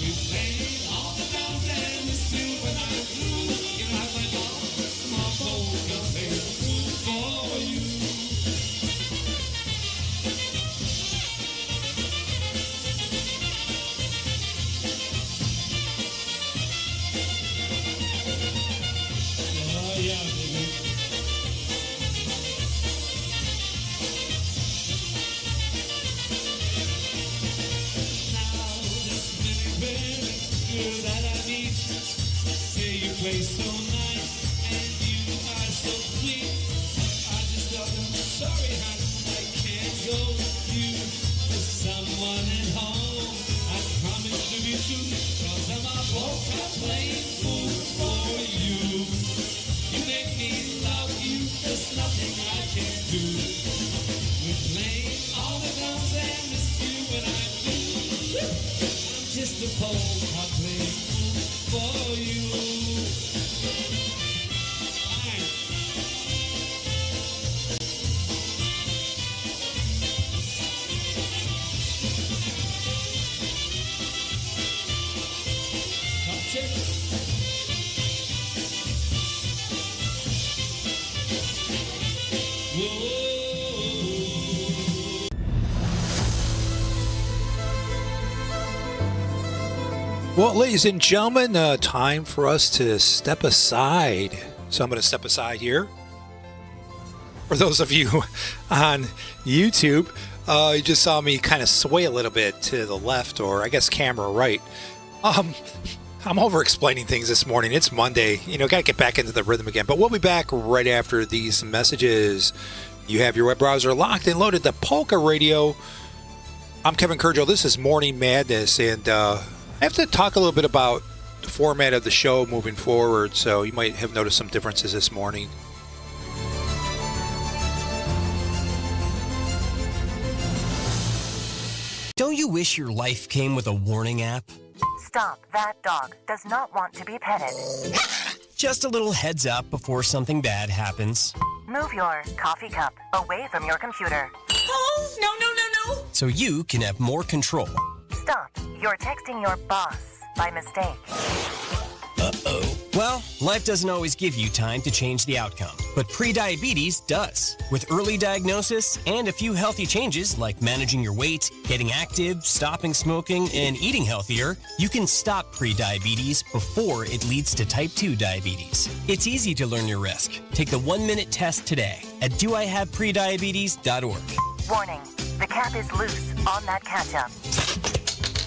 We played all the bells and the steel when I flew. You have my love, my polka playing for you. Oh yeah, baby. That I need. Say you play so nice and you are so sweet. I just thought I'm sorry, hon, I can't go with you. There's someone at home. I promise to be true. Cause I'm a polka playing for you. You make me love you. There's nothing I can do. We're playing all the drums and miss you when I do. I'm just a polka playing for you. Top check. Well, ladies and gentlemen, time for us to step aside. So I'm going to step aside here. For those of you on YouTube, you just saw me kind of sway a little bit to the left, or I guess camera right. I'm over explaining things this morning. It's Monday. Got to get back into the rhythm again. But we'll be back right after these messages. You have your web browser locked and loaded to Polka Radio. I'm Kevin Kurdziel. This is Morning Madness, and I have to talk a little bit about the format of the show moving forward, so you might have noticed some differences this morning. Don't you wish your life came with a warning app? Stop. That dog does not want to be petted. Just a little heads up before something bad happens. Move your coffee cup away from your computer. Oh, no. So you can have more control. Stop. You're texting your boss by mistake. Uh-oh. Well, life doesn't always give you time to change the outcome, but prediabetes does. With early diagnosis and a few healthy changes like managing your weight, getting active, stopping smoking, and eating healthier, you can stop prediabetes before it leads to type 2 diabetes. It's easy to learn your risk. Take the 1-minute test today at doihaveprediabetes.org. Warning. The cap is loose on that ketchup.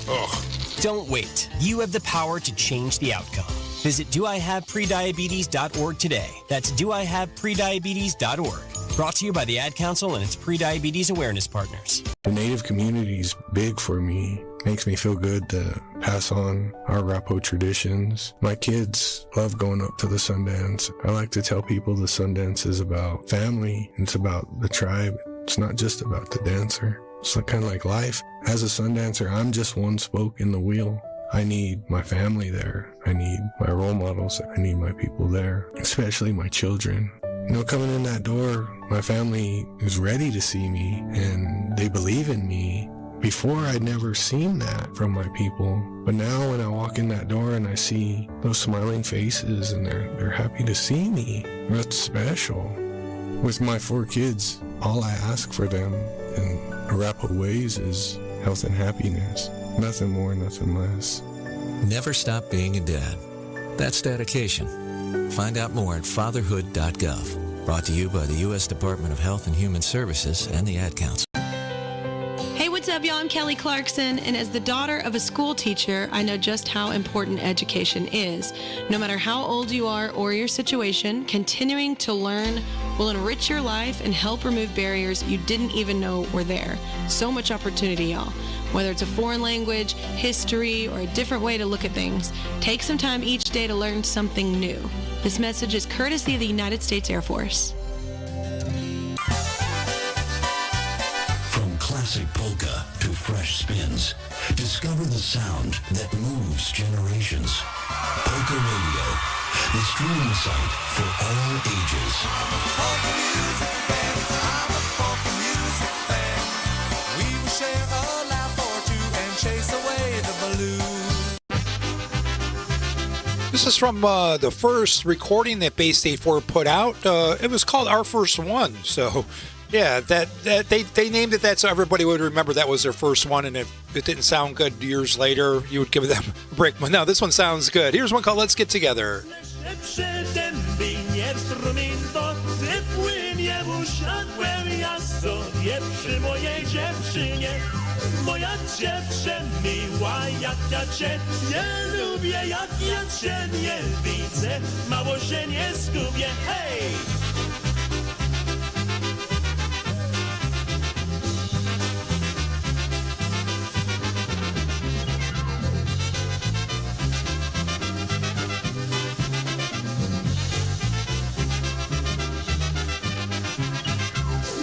Ugh. Don't wait. You have the power to change the outcome. Visit doihaveprediabetes.org today. That's doihaveprediabetes.org. Brought to you by the Ad Council and its prediabetes awareness partners. The Native community is big for me. Makes me feel good to pass on our Rapo traditions. My kids love going up to the Sundance. I like to tell people the Sundance is about family. It's about the tribe. It's not just about the dancer. It's kind of like life. As a Sundancer, I'm just one spoke in the wheel. I need my family there. I need my role models. I need my people there, especially my children. Coming in that door, my family is ready to see me and they believe in me. Before, I'd never seen that from my people. But now when I walk in that door and I see those smiling faces and they're happy to see me, that's special. With my 4 kids, all I ask for them in Arapaho ways is health and happiness. Nothing more, nothing less. Never stop being a dad. That's dedication. Find out more at fatherhood.gov. Brought to you by the U.S. Department of Health and Human Services and the Ad Council. Hey, what's up, up, y'all? I'm Kelly Clarkson, and as the daughter of a school teacher, I know just how important education is. No matter how old you are or your situation, continuing to learn will enrich your life and help remove barriers you didn't even know were there. So much opportunity, y'all. Whether it's a foreign language, history, or a different way to look at things, take some time each day to learn something new. This message is courtesy of the United States Air Force. From classic polka to fresh spins, discover the sound that moves generations. Polka Radio, the streaming site for all ages. Polka music fan, I'm a polka music fan. We will share a laugh or two and chase away the balloon. This is from the first recording that Bay State 4 put out. It was called Our First One. So, yeah, that they named it that so everybody would remember that was their first one. And if it didn't sound good years later, you would give them a break. But no, this one sounds good. Here's one called Let's Get Together. Moja dziewczę miła, jak ja cię nie lubię, jak ja cię nie widzę, mało się nie zgubię, hej!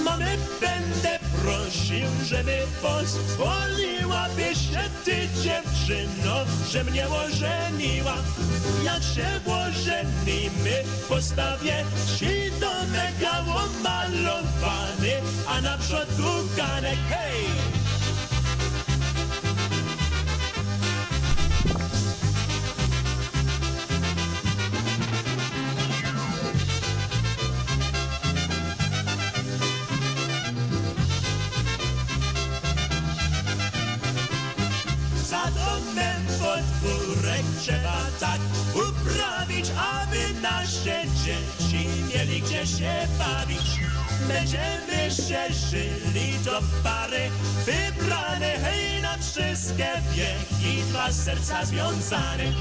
Mamy będę prosił, żeby pozwoliłaby się ty dziewczyno, że mnie ożeniła. Jak się ożenimy, postawię ci domek malowany, a na przodu ganek, hej! Za domem podwórek trzeba tak uprawić, aby nasze dzieci mieli gdzie się bawić. Będziemy się żyli do pary wybrane, hej, na wszystkie wieki, dwa serca związane.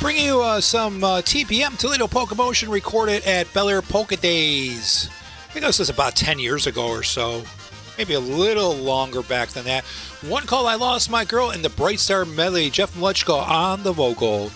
Bringing you some TPM, Toledo Polka Motion, recorded at Bel Air Polka Days. I think this was about 10 years ago or so. Maybe a little longer back than that. One called I Lost My Girl in the Bright Star Medley. Jeff Mleczko on the vocal.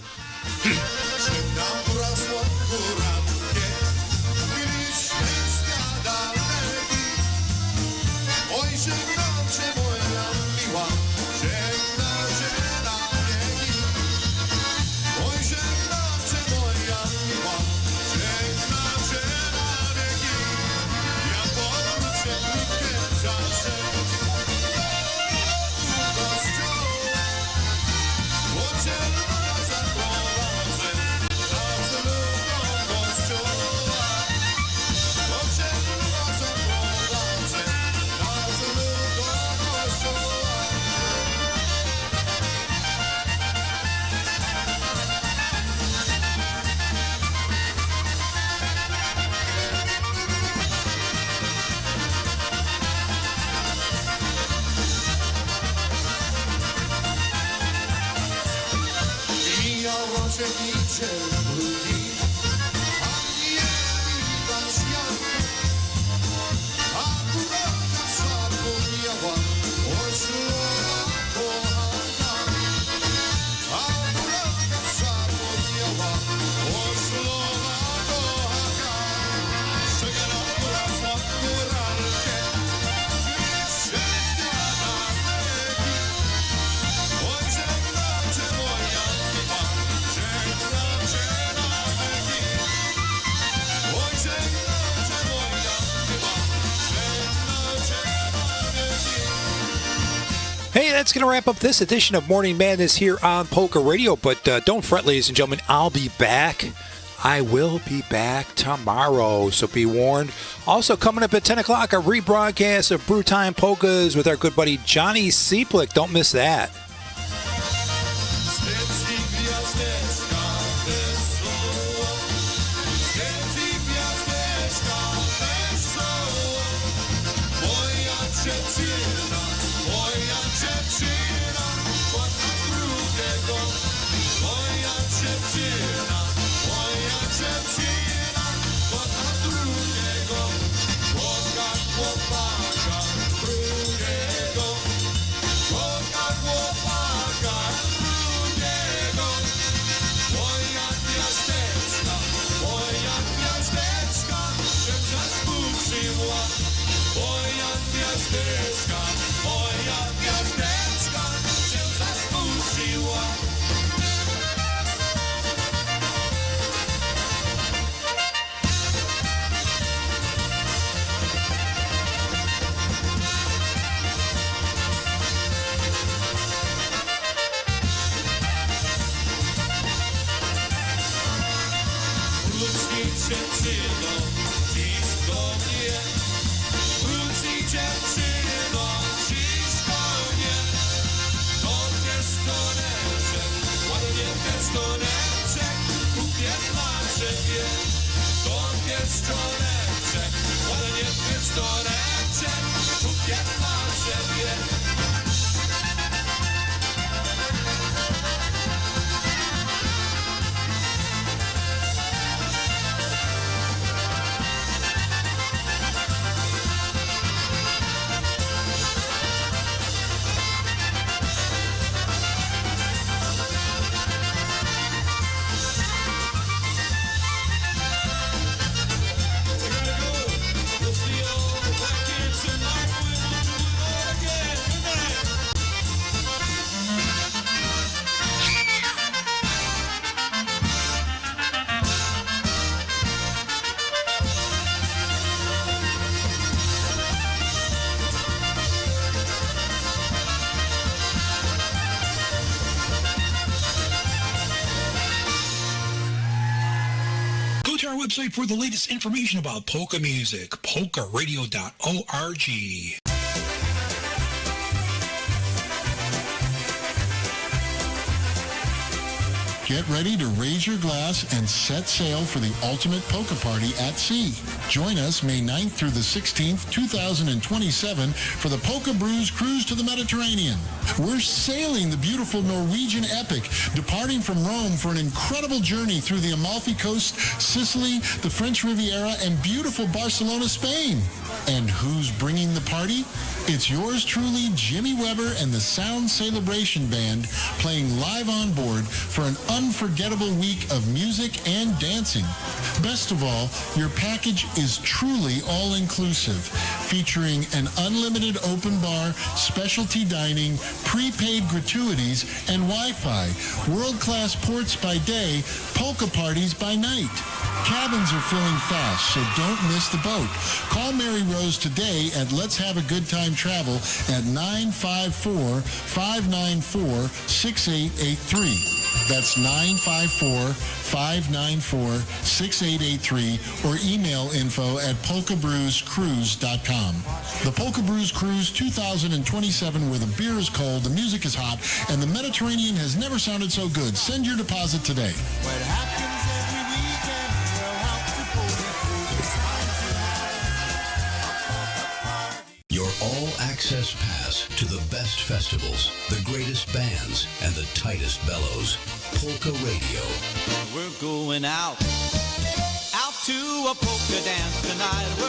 Hey, that's going to wrap up this edition of Morning Madness here on Polka Radio. But don't fret, ladies and gentlemen. I'll be back. I will be back tomorrow, so be warned. Also, coming up at 10 o'clock, a rebroadcast of Brew Time Polkas with our good buddy Johnny Seaplick. Don't miss that. Our website for the latest information about polka music, polkaradio.org. Get ready to raise your glass and set sail for the ultimate polka party at sea. Join us May 9th through the 16th, 2027 for the Polka Brews Cruise to the Mediterranean. We're sailing the beautiful Norwegian epic, departing from Rome for an incredible journey through the Amalfi Coast, Sicily, the French Riviera, and beautiful Barcelona, Spain. And who's bringing the party? It's yours truly, Jimmy Weber and the Sound Celebration Band, playing live on board for an unforgettable week of music and dancing. Best of all, your package is truly all-inclusive, featuring an unlimited open bar, specialty dining, prepaid gratuities, and Wi-Fi, world-class ports by day, polka parties by night. Cabins are filling fast, so don't miss the boat. Call Mary Rose today at Let's Have a Good Time Travel at 954-594-6883. That's 954-594-6883 or email info at polkabrewscruise.com. The Polka Brews Cruise 2027, where the beer is cold, the music is hot, and the Mediterranean has never sounded so good. Send your deposit today. What happens every weekend will help to pull me through. Your all-access pass to the best festivals, the greatest bands, and the tightest bellows. Polka Radio. We're going out to a polka dance tonight.